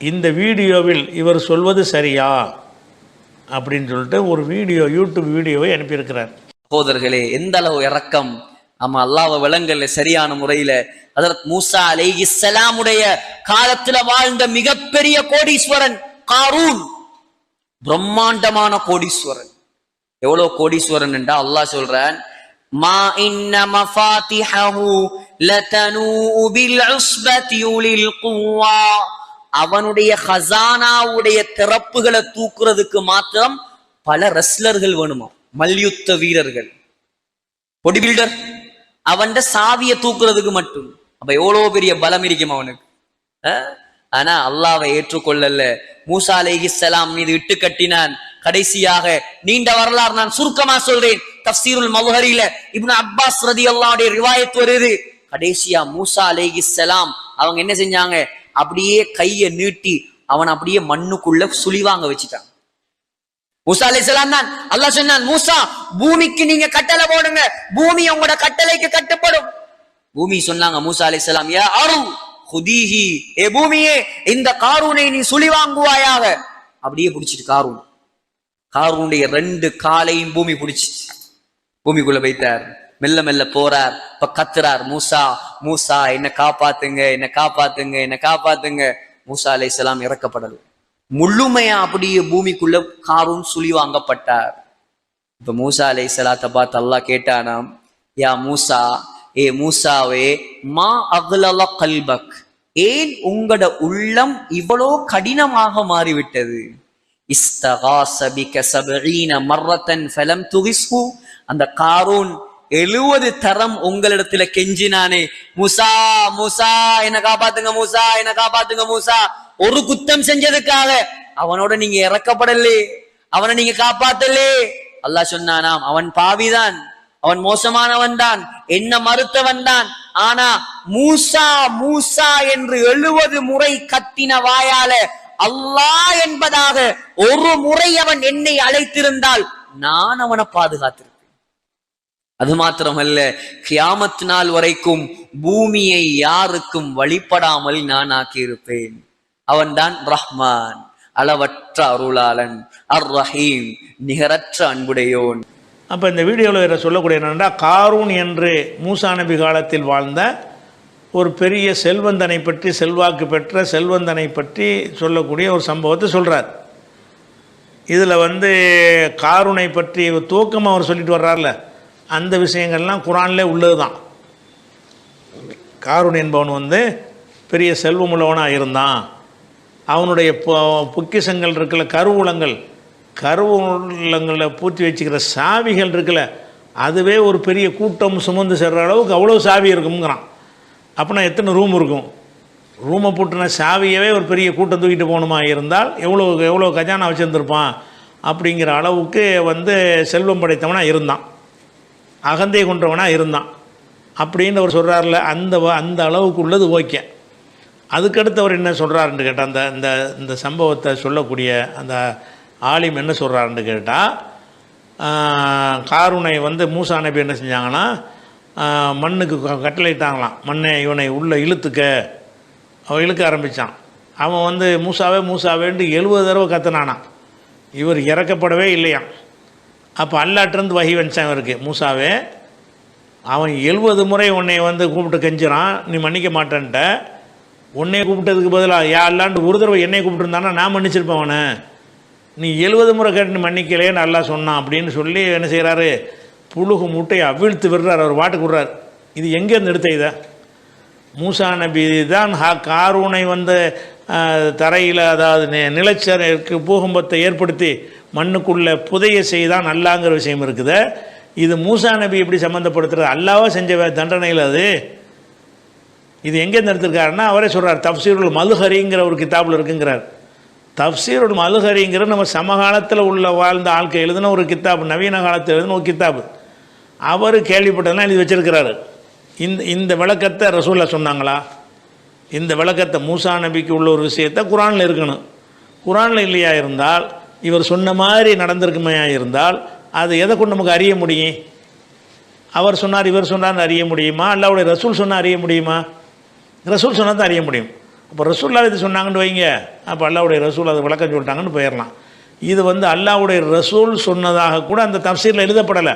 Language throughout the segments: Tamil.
இந்த வீடியோவில் இவர் சொல்வது சரியா அப்படின்னு சொல்லிட்டு ஒரு வீடியோ, யூடியூப் வீடியோவை அனுப்பியிருக்கிறார். சகோதரர்களே, எந்த அளவு இரக்கம்! ஆமா, அல்லாஹ்வை விளங்கல சரியான முறையில. ஹஜ்ரத் மூசா அலைஹிஸ்ஸலாமுடைய காலத்துல வாழ்ந்த மிகப்பெரிய கோடீஸ்வரன் காரூன், பிரம்மாண்டமான கோடீஸ்வரன். எவ்வளவு கோடீஸ்வரன் என்றா அல்லாஹ் சொல்றான், மா இன்ன மஃபாத்திஹு லதனூ பில் உஸ்பதி உலில் குவா. அவனுடைய ஹசானாவுடைய திறப்புகளை தூக்குறதுக்கு மாத்திரம் பல ரெஸ்லர்கள் வேணுமா, மல்யுத்த வீரர்கள், பொடி பில்டர். அவன் சாவியை தூக்குறதுக்கு மட்டும். அப்ப எவ்வளவு பெரிய பலம் இருக்கும் அவனுக்கு. ஆனா அல்லாஹ்வை ஏற்றுக்கொள்ளல. மூசா அலைஹிஸ்ஸலாம் மீது இட்டு கட்டினான். கடைசியாக நீண்ட வரலாறு நான் சுருக்கமா சொல்றேன். தஃப்சீருல் மல்ஹரில இப்னு அப்பாஸ் ரலியல்லாஹு அன்ஹு ரிவாயத் வருது. கடைசியா மூசா அலைஹிஸ்ஸலாம் அவங்க என்ன செஞ்சாங்க, அப்படியே கையை நீட்டி அவன் அப்படியே மண்ணுக்குள்ள சுழிவாங்க வச்சுட்டான். மூசா அலைஹிஸ்ஸலாம் தான் அல்லாஹ் சொன்னான், மூசா பூமிக்கு நீங்க கட்டளை போடுங்க, பூமி உங்களோட கட்டளைக்கு கட்டுப்படும். பூமி சொன்னாங்க மூசா அலைஹிஸ்ஸலாம், யா அரு குதீஹி, ஏ பூமியே இந்த காரூனை நீ சுழிவாங்குவாயாக. அப்படியே பிடிச்சிட்டு காரூனுடைய 2 காலையும் பூமி பிடிச்சிச்சு. பூமிக்குள்ள போய்த்தார். மெல்ல மெல்ல போறார். இப்ப கத்துறார், மூசா மூசா என்ன காப்பாத்துங்க, என்ன காப்பாத்துங்க, என்ன காப்பாத்துங்க. மூசா அலைஹிஸ்ஸலாம் இறக்கப்படல. முழுமையா அப்படியே பூமிக்குள்ள காரூன் சுழிவாங்கப்பட்டார். இப்ப மூசா அலைஹிஸ்ஸலாத்தை பார்த்து அல்லாஹ் கேட்டானாம், யா மூசா, ஏ மூசாவே, மா அக்லல கல்பக், ஏன் உங்களோட உள்ளம் இவ்வளோ கடினமாக மாறிவிட்டது? இஸ்தகாஸ பிக 70 மர்ரத்தன் ஃபலம் துகிஸ்ஹு. அந்த காரூன் 70 தரம் உங்களிடத்துல கெஞ்சினானே, மூசா மூசா என்ன காப்பாத்துங்க, மூசா என்ன காப்பாத்துங்க மூசா. ஒரு குத்தம் செஞ்சதுக்காக அவனோட நீங்க இறக்கப்படலே, அவனை நீங்க காப்பாத்தலே. அல்லாஹ் சொன்னானாம், அவன் பாவிதான், அவன் மோசமானவன் தான், என்ன மறுத்தவன் தான். ஆனா மூசா மூசா என்று 70 முறை கத்தின வாயால அல்லாஹ் என்பதாக ஒரு முறை அவன் என்னை அழைத்திருந்தால் நான் அவனை பாதுகாத்திருப்பேன். அது மாத்திரமல்ல, கியாமத் நாள் வரைக்கும் பூமியை யாருக்கும் வழிபடாமல் நான் ஆக்கியிருப்பேன். அவன் தான் ரஹ்மான், அளவற்ற அருளாளன், அர் ரஹீம், நிகரற்ற அன்புடையோன். அப்போ இந்த வீடியோவில் சொல்லக்கூடிய என்னென்னா, காரூன் என்று மூசா நபி காலத்தில் வாழ்ந்த ஒரு பெரிய செல்வந்தனை பற்றி, செல்வாக்கு பெற்ற செல்வந்தனை பற்றி சொல்லக்கூடிய ஒரு சம்பவத்தை சொல்கிறார். இதில் காரூனை பற்றி தூக்கமாக அவர் சொல்லிட்டு வர்றார்ல, அந்த விஷயங்கள்லாம் குரான்லே உள்ளது தான். காரூன் என்பவன் பெரிய செல்வமுள்ளவனாக இருந்தான். அவனுடைய பொக்கிஷங்கள் இருக்குல்ல, கருவூலங்களில் பூட்டி வச்சுக்கிற சாவிகள் இருக்குல்ல, அதுவே ஒரு பெரிய கூட்டம் சுமந்து செல்கிற அளவுக்கு அவ்வளோ சாவி இருக்குங்கிறான். அப்படின்னா எத்தனை ரூம் இருக்கும்? ரூமை பூட்டின சாவியவே ஒரு பெரிய கூட்டம் தூக்கிட்டு போகணுமா இருந்தால் எவ்வளோ கஜானா வச்சுருந்துருப்பான். அப்படிங்கிற அளவுக்கு செல்வம் படைத்தவனாக இருந்தான், அகந்தை கொண்டவனாக இருந்தான் அப்படின்னு அவர் சொல்கிறார்ல. அந்த அளவுக்கு உள்ளது ஓகே. அதுக்கடுத்து அவர் என்ன சொல்கிறாருன்னு கேட்டால், இந்த சம்பவத்தை சொல்லக்கூடிய அந்த ஆலிம் என்ன சொல்கிறாருன்னு கேட்டால், காரூனை மூசா நபி என்ன செஞ்சாங்கன்னா, மண்ணுக்கு கட்டளையிட்டாங்களாம், மண்ணை இவனை உள்ளே இழுத்துக்க. அவன் இழுக்க ஆரம்பித்தான். அவன் மூசாவேன்ட்டு 70 தடவை கத்துனானா. இவர் இறக்கப்படவே இல்லையாம். அப்போ அல்லாட்டிருந்து வகி வந்துச்சான் இவருக்கு, மூசாவே அவன் 70 முறை உன்னை கூப்பிட்டு கெஞ்சுறான், நீ மன்னிக்க மாட்டேன்ட்ட. உன்னை கூப்பிட்டதுக்கு பதிலாக யா அல்லாண்டு ஒரு தடவை என்னை கூப்பிட்டுருந்தானா நான் மன்னிச்சிருப்பேன் அவனை. நீ 70 முறை கேட்டு நீ மன்னிக்கலேன்னு நல்லா சொன்னான் அப்படின்னு சொல்லி என்ன செய்கிறாரு, புழுகு மூட்டையை அவிழ்த்து விடுறார். அவர் வாட்டுக்கு விடுறார். இது எங்கேருந்து எடுத்த இதை? மூசா நபி தான் காரூனை தரையில், அதாவது நிலச்சருக்கு பூகம்பத்தை ஏற்படுத்தி மண்ணுக்குள்ளே புதைய செய்தான் அல்லாங்கிற விஷயம் இருக்குது. இது மூசா நபி எப்படி சம்மந்தப்படுத்துறது? அல்லாவா செஞ்ச தண்டனையில் அது. இது எங்கேருந்து எடுத்திருக்காருன்னா அவரே சொல்கிறார், தஃப்சீருல் மல்ஹரிங்கிற ஒரு கிதாபில் இருக்குங்கிறார். தஃப்சீருல் மல்ஹரிங்கிற நம்ம சமகாலத்தில் வாழ்ந்த ஆட்கள் எழுதின ஒரு கித்தாபு, நவீன காலத்தில் எழுதின ஒரு கித்தாபு. அவர் கேள்விப்பட்டதெல்லாம் எழுதி வச்சிருக்கிறாரு. இந்த விளக்கத்தை ரசூல்லா சொன்னாங்களா? இந்த விளக்கத்தை மூசா நபிக்கு உள்ள ஒரு விஷயத்தை குரானில் இருக்கணும். குரானில் இல்லையா இருந்தால், இவர் சொன்ன மாதிரி நடந்திருக்குமையா இருந்தால், அது எதை கொண்டு நமக்கு அறிய முடியும்? அவர் சொன்னார், இவர் சொன்னார்னு அறிய முடியுமா? அல்லாஹ்வுடைய ரசூல் சொன்னால் அறிய முடியுமா? ரசூல் சொன்னால் தான் அறிய முடியும். அப்போ ரசூல்லா இது சொன்னாங்கன்னு வைங்க, அப்போ அல்லாவுடைய ரசூல் அதை விளக்கம் சொல்லிட்டாங்கன்னு போயிடலாம். இது வந்து அல்லாவுடைய ரசூல் சொன்னதாக கூட அந்த தஃசீரில் எழுதப்படலை.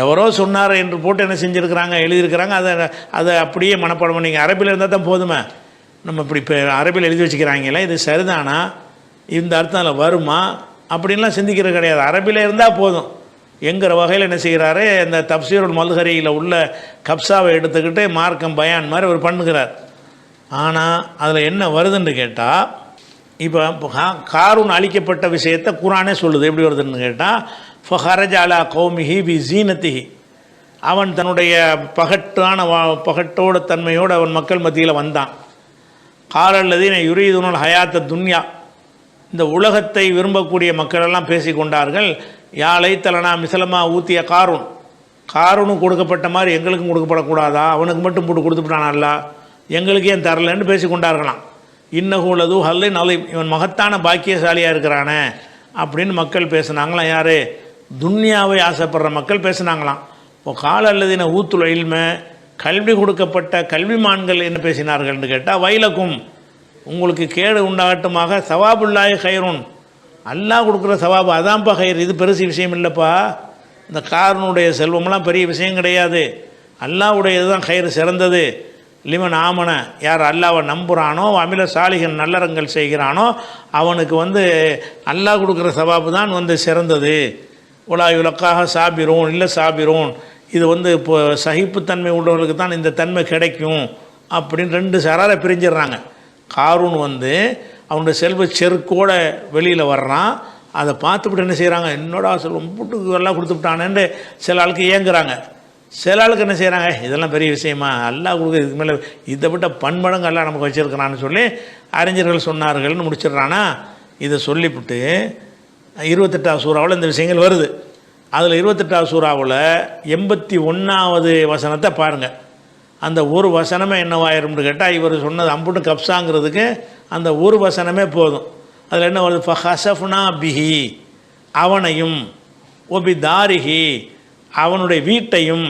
எவரோ சொன்னார் என்று போட்டு என்ன செஞ்சுருக்கிறாங்க, எழுதியிருக்கிறாங்க. அதை அப்படியே மனப்பாடம் பண்ணிங்க. அரபியில் இருந்தால் தான் போதுமே. நம்ம இப்படி இப்போ அரபியில் எழுதி வச்சுக்கிறாங்களே, இது சரிதானா, இந்த அர்த்தம் அதில் வருமா அப்படின்லாம் சிந்திக்கிறது கிடையாது. அரபியில் இருந்தால் போதும் என்கிற வகையில் என்ன செய்கிறாரு, இந்த தப்சீருல் மல்ஹரியில் உள்ள கப்சாவை எடுத்துக்கிட்டு மார்க்கம் பயான் மாதிரி அவர் பண்ணுகிறார். ஆனால் அதில் என்ன வருதுன்னு கேட்டால், இப்போ காரூன் அழிக்கப்பட்ட விஷயத்தை குரானே சொல்லுது. எப்படி வருதுன்னு கேட்டால், ஃபஹரஜ அலா கௌமிஹி பி ஜீனத்திஹி, அவன் தன்னுடைய பகட்டோட தன்மையோடு அவன் மக்கள் மத்தியில் வந்தான். காலல்லதீன யுரீதுனல் ஹயாத்த துன்யா, இந்த உலகத்தை விரும்பக்கூடிய மக்களெல்லாம் பேசி கொண்டார்கள். யாழை தலனா மிசலமா ஊத்திய காரூனும் கொடுக்கப்பட்ட மாதிரி எங்களுக்கும் கொடுக்கப்படக்கூடாதா, அவனுக்கு மட்டும் போட்டு கொடுத்துட்டானல்ல, எங்களுக்கு ஏன் தரலன்னு பேசி கொண்டார்களாம். இன்னஹூலது ஹல்லின் அலீம், இவன் மகத்தான பாக்கியசாலியாக இருக்கிறானே அப்படின்னு மக்கள் பேசுனாங்களாம். யார்? துன்யாவை ஆசைப்படுற மக்கள் பேசுனாங்களாம். இப்போ கால அல்லதின ஊத்துல் இல்ம, கல்வி கொடுக்கப்பட்ட கல்விமான்கள் என்ன பேசினார்கள்னு கேட்டால், வைலக்கும், உங்களுக்கு கேடு உண்டாகட்டுமாக, சவாபுல்லாஹி ஹைருன், அல்லாஹ் கொடுக்குற சவாபு அதான்ப்பா ஹைர், இது பெருசு விஷயம் இல்லைப்பா. இந்த காரனுடைய செல்வம்லாம் பெரிய விஷயம் கிடையாது, அல்லாஹ்வுடையது தான் ஹைர் சிறந்தது. லிமன் ஆமன, யார் அல்லாவை நம்புகிறானோ, அமில சாலிகன் நல்லறங்கள் செய்கிறானோ, அவனுக்கு வந்து அல்லாஹ் கொடுக்குற சவாபு தான் வந்து சிறந்தது. உலாயுலக்காக சாபிரோன் இல்லை சாபிரோன், இது வந்து இப்போ சகிப்புத்தன்மை உள்ளவர்களுக்கு தான் இந்த தன்மை கிடைக்கும் அப்படின்னு ரெண்டு சாராரை பிரிஞ்சிடுறாங்க. காரூன் வந்து அவனுடைய செல்வ செருக்கோட வெளியில் வர்றான். அதை பார்த்துவிட்டு என்ன செய்கிறாங்க, என்னோட செல்வம் புட்டுக்கு எல்லாம் கொடுத்துட்டானேன்னு சில ஆளுக்கு ஏங்குறாங்க. சில ஆளுக்கு என்ன செய்கிறாங்க, இதெல்லாம் பெரிய விஷயமா, அல்லாஹ் கொடுக்குறது இதுக்கு மேலே இதை விட்ட பன்மடங்கு எல்லாம் நமக்கு வச்சுருக்கிறான்னு சொல்லி அறிஞர்கள் சொன்னார்கள்னு முடிச்சிடுறானா. இதை சொல்லிவிட்டு 28வது சூறாவில் இந்த விஷயங்கள் வருது. அதில் 28வது சூறாவில் 81வது வசனத்தை பாருங்கள். அந்த ஒரு வசனமே என்னவாயிரும்னு கேட்டால், இவர் சொன்னது அம்புட்டு கப்சாங்கிறதுக்கு அந்த ஒரு வசனமே போதும். அதில் என்ன வருது, ஃபஹசஃப்னா பிஹி, அவனையும், ஒபி தாரிஹி, அவனுடைய வீட்டையும்,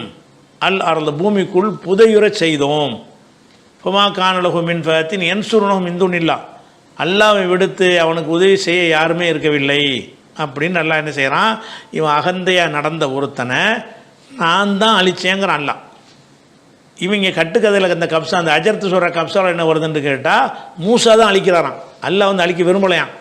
அல் அர்ல, பூமிக்குள் புதையுறச் செய்தோம். ஃபமா கானலஹு மின் ஃபத்தின் என்சுருனஹும் இந்துனில்லா, அல்லாவை விடுத்து அவனுக்கு உதவி செய்ய யாருமே இருக்கவில்லை அப்படின்னு அல்லாஹ் என்ன செய்கிறான், இவன் அகந்தையாக நடந்த ஒருத்தனை நான் தான் அழிச்சேங்கிறான் அல்லாஹ். இவங்க கட்டுக்கதையில் அந்த கப்சா, அந்த அஜர்த்து சொல்கிற கப்சாவில் என்ன வருதுன்னு கேட்டால், மூசா தான் அழிக்கிறாராம், அல்லாஹ் வந்து அழிக்க விரும்பலையான்.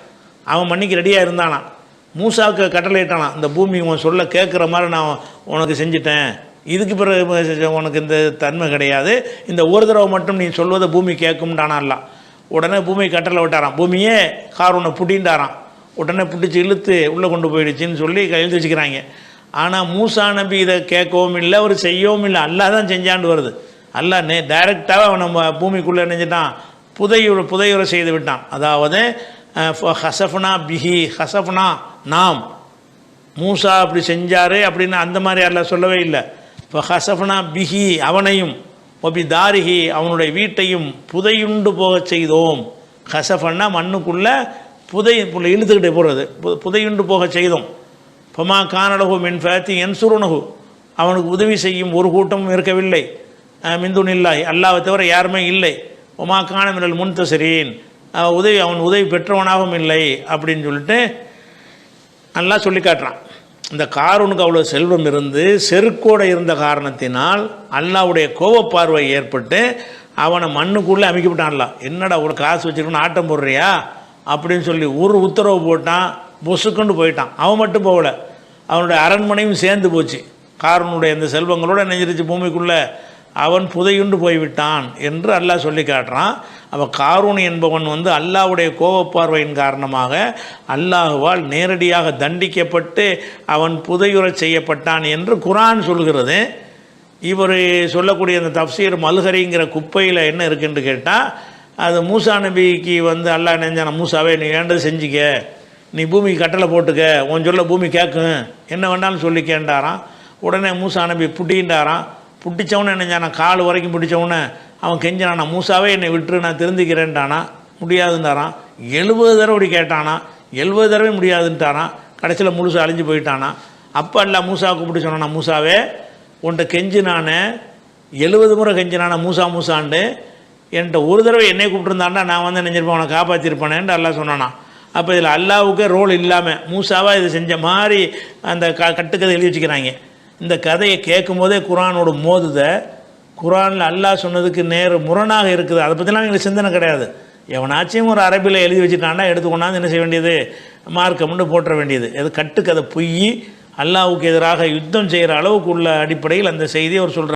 அவன் மன்னிக்கு ரெடியாக இருந்தானான். மூசாவுக்கு கட்டளையிட்டானான், இந்த பூமி உன் சொல்ல கேட்குற மாதிரி நான் உனக்கு செஞ்சிட்டேன், இதுக்கு பிறகு உனக்கு இந்த தன்மை கிடையாது, இந்த ஒரு தடவை மட்டும் நீ சொல்வதை பூமி கேட்கும்டானா அல்லாஹ். உடனே பூமி கட்டளை விட்டாரான், பூமியே காரூனை புட்டின்டாரான். உடனே பிடிச்சி இழுத்து உள்ளே கொண்டு போயிடுச்சின்னு சொல்லி எழுதி வச்சுக்கிறாங்க. ஆனால் மூசா நபி இதை கேட்கவும் இல்லை, அவர் செய்யவும் இல்லை, அல்லாஹ் தான் செஞ்சாண்டு வருது. அல்லாஹ் டைரெக்டாக அவன் நம்ம பூமிக்குள்ளே நினைஞ்சிட்டான், புதையுற செய்து விட்டான். அதாவது ஹசஃப்னா பிஹி, ஹசஃப்னா நாம், மூசா அப்படி செஞ்சார் அப்படின்னு அந்த மாதிரி அல்லாஹ் சொல்லவே இல்லை. இப்போ ஹசஃப்னா பிஹி, அவனையும், ஒபி தாரிஹி, அவனுடைய வீட்டையும் புதையுண்டு போக செய்தோம். ஹசஃபன்னா மண்ணுக்குள்ளே இழுத்துக்கிட்டே போகிறது, புதையுண்டு போக செய்தோம். ஃபமா கானலஹு மின் ஃபத்தி என்சுருனஹு, அவனுக்கு உதவி செய்யும் ஒரு கூட்டமும் இருக்கவில்லை. மிந்துனில்லாஹி, அல்லாஹ்வை தவிர யாருமே இல்லை. ஒமா கான மினல் முன்தஸிரீன், அவன் உதவி பெற்றவனாகவும் இல்லை அப்படின்னு சொல்லிட்டு நல்லா சொல்லி காட்டுறான். இந்த காரூனுக்கு அவ்வளோ செல்வம் இருந்து செருக்கோடு இருந்த காரணத்தினால் அல்லாஹ்வுடைய கோபப்பார்வை ஏற்பட்டு அவனை மண்ணுக்குள்ளே அமைக்கப்பட்டான்ல. என்னடா ஒரு காசு வச்சுருக்கணும் ஆட்டம் போடுறியா அப்படின்னு சொல்லி ஒரு உத்தரவு போட்டான், பொசுக்குண்டு போயிட்டான். அவன் மட்டும் போகலை, அவனுடைய அரண்மனையும் சேர்ந்து போச்சு. காரூனுடைய இந்த செல்வங்களோடு நெஞ்சிருச்சு பூமிக்குள்ளே, அவன் புதையுண்டு போய்விட்டான் என்று அல்லாஹ் சொல்லி காட்டுறான். அவன் காரூன் என்பவன் வந்து அல்லாஹ்வுடைய கோபப்பார்வையின் காரணமாக அல்லாஹுவால் நேரடியாக தண்டிக்கப்பட்டு அவன் புதையுறச் செய்யப்பட்டான் என்று குர்ஆன் சொல்கிறது. இவர் சொல்லக்கூடிய அந்த தஃப்சீர் மல்ஹரிங்கிற குப்பையில் என்ன இருக்குன்னு கேட்டால், அது மூசா நபிக்கு வந்து அல்லாஹ் நெஞ்சான, மூசாவே நீ வேண்டது செஞ்சுக்க, நீ பூமிக்கு கட்டளை போட்டுக்க, உன் சொல்ல பூமி கேட்கும், என்ன வேண்டாலும் சொல்லி கேண்டாரான். உடனே மூசா நபி புட்டின்றாரான். புட்டிச்சவனே நினைஞ்சானா, கால் வரைக்கும் பிடிச்சவனே அவன் கெஞ்சானா, மூசாவே என்னை விட்டுரு நான் திருந்திக்கிறேன்ட்டானா. முடியாதுன்றாரான். 70 தடவை இப்படி கேட்டானா, 70 தடவை முடியாதுன்ட்டாரான். கடைசியில் முழுசு அழிஞ்சு போயிட்டானா. அப்போ அல்ல மூசாவுக்கு கூப்பிட்டு சொன்னானா, மூசாவே உன்கிட்ட கெஞ்சினானே 70 முறை கெஞ்சினானா மூசாண்டு, என்கிட்ட ஒரு தடவை என்னை கூப்பிட்டுருந்தான்னா நான் வந்து நினைச்சிருப்பேன் அவனை காப்பாற்றிருப்பானேன்ட்டு அல்லாஹ் சொன்னானா. அப்போ இதில் அல்லாவுக்கே ரோல் இல்லாமல் மூசாவாக இது செஞ்ச மாதிரி அந்த கட்டுக்கதை எழுதி வச்சுக்கிறாங்க. இந்த கதையை கேட்கும் போதே குர்ஆனோட மோதுதை, குர்ஆனில் அல்லாஹ் சொன்னதுக்கு முரணாக இருக்குது. அதை பற்றிலாம் எங்களுக்கு சிந்தனை கிடையாது. எவனாச்சும் ஒரு அரபியில் எழுதி வச்சுட்டான்னா எடுத்து கொண்டாந்து என்ன செய்ய வேண்டியது, மார்க்கம்னு போட்டுற வேண்டியது. அது கட்டுக்கதை பொய், அல்லாஹ்வுக்கு எதிராக யுத்தம் செய்கிற அளவுக்கு உள்ள அடிப்படையில் அந்த செய்தியை அவர் சொல்கிறார்.